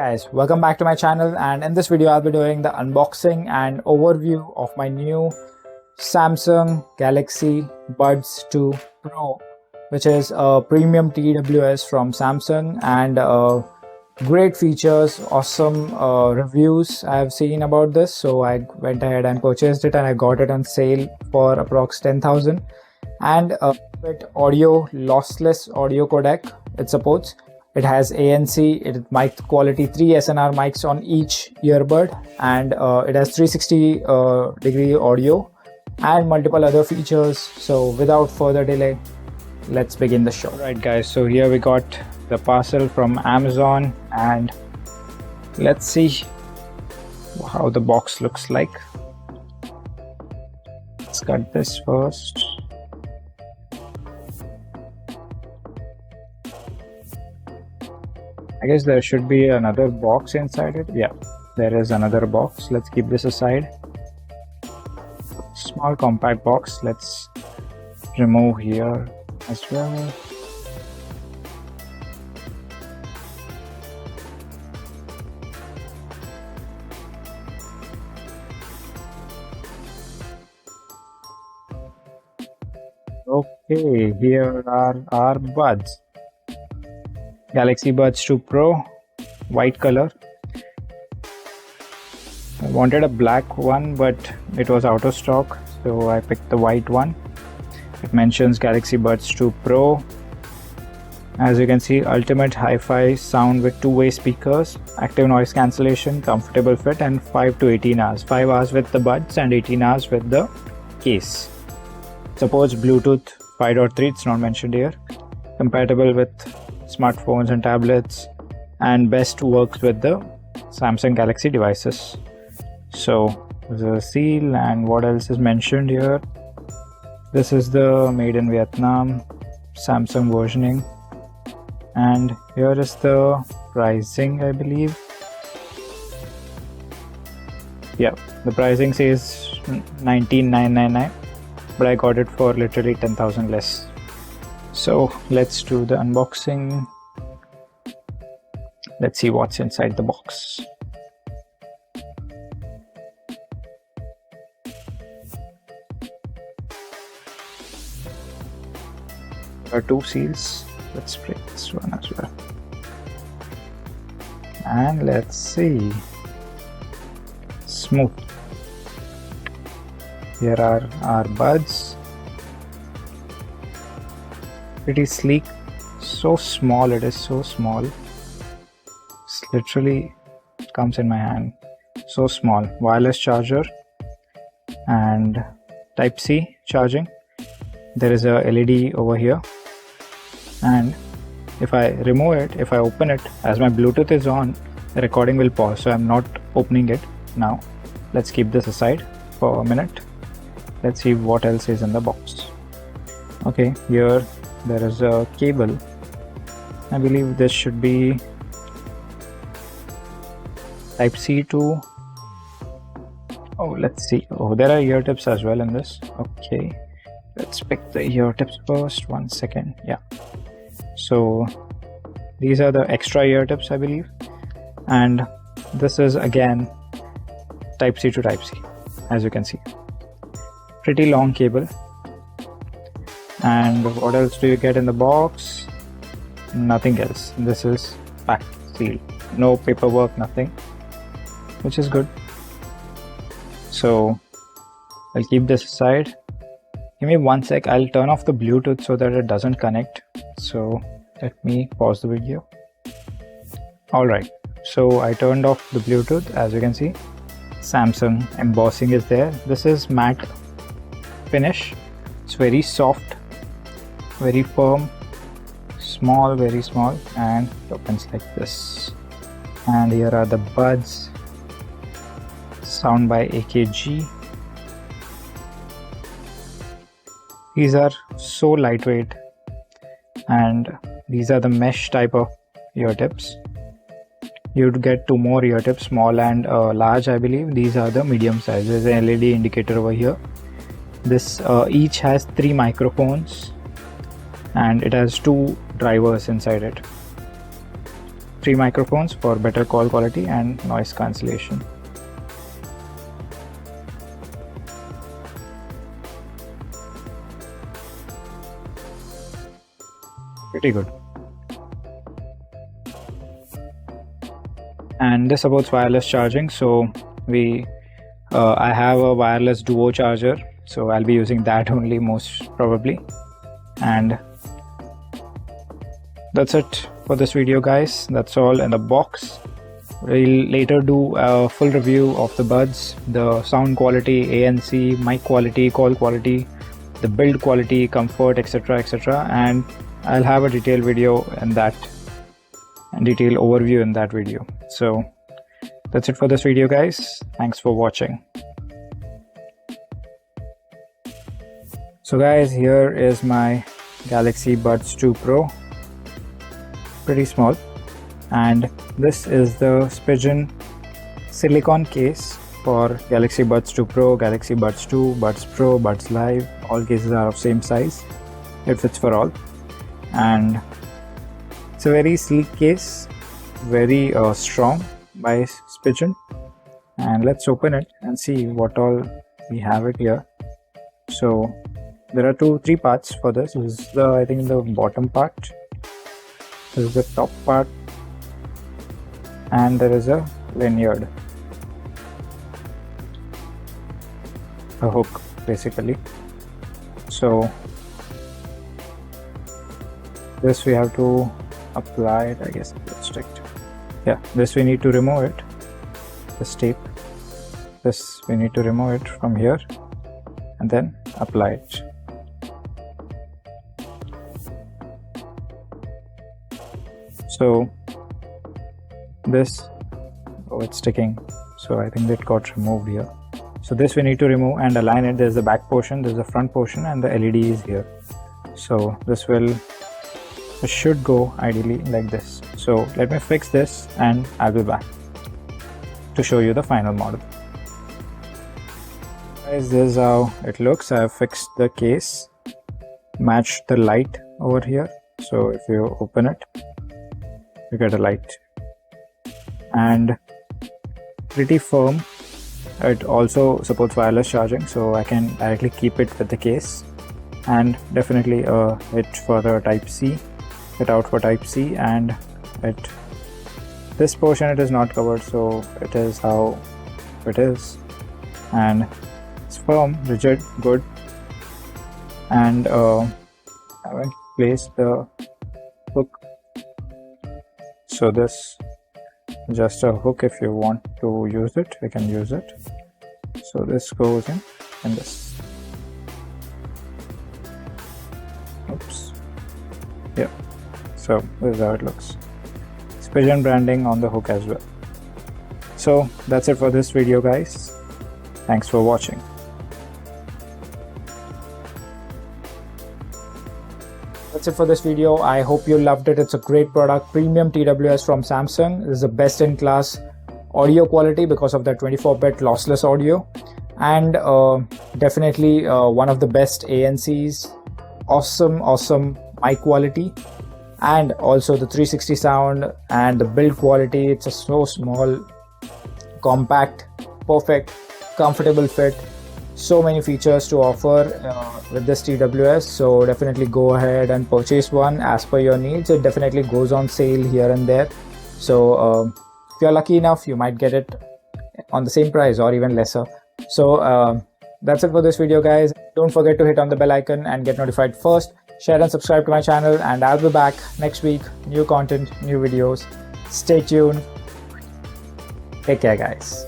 Guys, welcome back to my channel, and in this video I'll be doing the unboxing and overview of my new Samsung Galaxy Buds 2 Pro, which is a premium TWS from Samsung, and great features, awesome reviews I have seen about this. So I went ahead and purchased it, and I got it on sale for approx 10,000, and a bit audio lossless audio codec it supports. It has ANC, it mic quality 3 SNR mics on each earbud, and it has 360 degree audio and multiple other features. So without further delay, let's begin the show. Right guys, so here we got the parcel from Amazon, and let's see how the box looks like. Let's cut this first. I guess there should be another box inside it. Yeah, there is another box. Let's keep this aside. Small compact box. Let's remove here as well. Okay, here are our buds. Galaxy Buds 2 Pro, white color. I wanted a black one, but it was out of stock, so I picked the white one. It mentions Galaxy Buds 2 Pro. As you can see, ultimate hi-fi sound with two-way speakers, active noise cancellation, comfortable fit, and 5 to 18 hours. 5 hours with the buds and 18 hours with the case. Supports Bluetooth 5.3, it's not mentioned here. Compatible with smartphones and tablets, and best works with the Samsung Galaxy devices. So there's a seal, and what else is mentioned here? This is the made in Vietnam Samsung versioning, and here is the pricing, I believe. Yeah, the pricing says 19,999, but I got it for literally 10,000 less. So let's do the unboxing. Let's see what's inside the box. There are two seals. Let's break this one as well. And let's see. Smooth. Here are our buds. Pretty sleek, so small, it is so small. It's literally comes in my hand, so small. Wireless charger and Type-C charging. There is a LED over here, and if I remove it, if I open it, as my Bluetooth is on, the recording will pause, so I'm not opening it now. Let's keep this aside for a minute. Let's see what else is in the box. Okay, here there is a cable. I believe this should be Type-C to... oh, let's see. Oh, there are ear tips as well in this. Okay, let's pick the ear tips first. 1 second. Yeah, so these are the extra ear tips, I believe, and this is again Type-C to Type-C, as you can see. Pretty long cable. And what else do you get in the box? Nothing else. This is packed, sealed, no paperwork, nothing, which is good. So I'll keep this aside. Give me 1 sec. I'll turn off the Bluetooth so that it doesn't connect. So let me pause the video. Alright, so I turned off the Bluetooth. As you can see, Samsung embossing is there. This is matte finish. It's very soft, very firm, small, very small, and it opens like this. And here are the buds. Sound by AKG. These are so lightweight, and these are the mesh type of ear tips. You'd get two more ear tips, small and large, I believe. These are the medium size. There's an LED indicator over here. This each has 3 microphones, and it has 2 drivers inside it. 3 microphones for better call quality and noise cancellation. Pretty good. And this supports wireless charging, so I have a wireless duo charger, so I'll be using that only most probably. And that's it for this video, guys. That's all in the box. We'll later do a full review of the buds, the sound quality, ANC, mic quality, call quality, the build quality, comfort, etc, etc, and I'll have a detailed video in that and detailed overview in that video. So that's it for this video, guys. Thanks for watching. So guys, here is my Galaxy Buds 2 Pro. Pretty small, and this is the Spigen silicone case for Galaxy Buds 2 Pro, Galaxy Buds 2, Buds Pro, Buds Live. All cases are of same size. It fits for all, and it's a very sleek case, very strong by Spigen. And let's open it and see what all we have it here. So there are 3 parts for this. This is the, I think, the bottom part. This is the top part, and there is a lanyard, a hook basically. So this we have to apply it, I guess. Let's check. Yeah, this we need to remove it, this tape. This we need to remove it from here and then apply it. So this, oh, it's sticking, so I think it got removed here. So this we need to remove and align it. There's the back portion, there's the front portion, and the LED is here. So this should go ideally like this. So let me fix this and I'll be back to show you the final model. Guys, this is how it looks. I have fixed the case, matched the light over here. So if you open it, you get a light, and pretty firm. It also supports wireless charging, so I can directly keep it with the case, and definitely it for the Type-C, it out for Type-C, and this portion it is not covered, so it is how it is, and it's firm, rigid, good. And I will place the hook. So this just a hook. If you want to use it, we can use it. So this goes in this. Oops. Yeah. So this is how it looks. Spigen branding on the hook as well. So that's it for this video, guys. Thanks for watching. That's it for this video. I hope you loved it. It's a great product, premium TWS from Samsung. This is the best in class audio quality because of that 24-bit lossless audio, and definitely one of the best ANCs. Awesome mic quality, and also the 360 sound and the build quality. It's a so small, compact, perfect, comfortable fit. So many features to offer with this TWS, so definitely go ahead and purchase one as per your needs. It definitely goes on sale here and there, so if you're lucky enough, you might get it on the same price or even lesser. So that's it for this video, guys. Don't forget to hit on the bell icon and get notified first. Share and subscribe to my channel, and I'll be back next week. New content, new videos. Stay tuned. Take care, guys.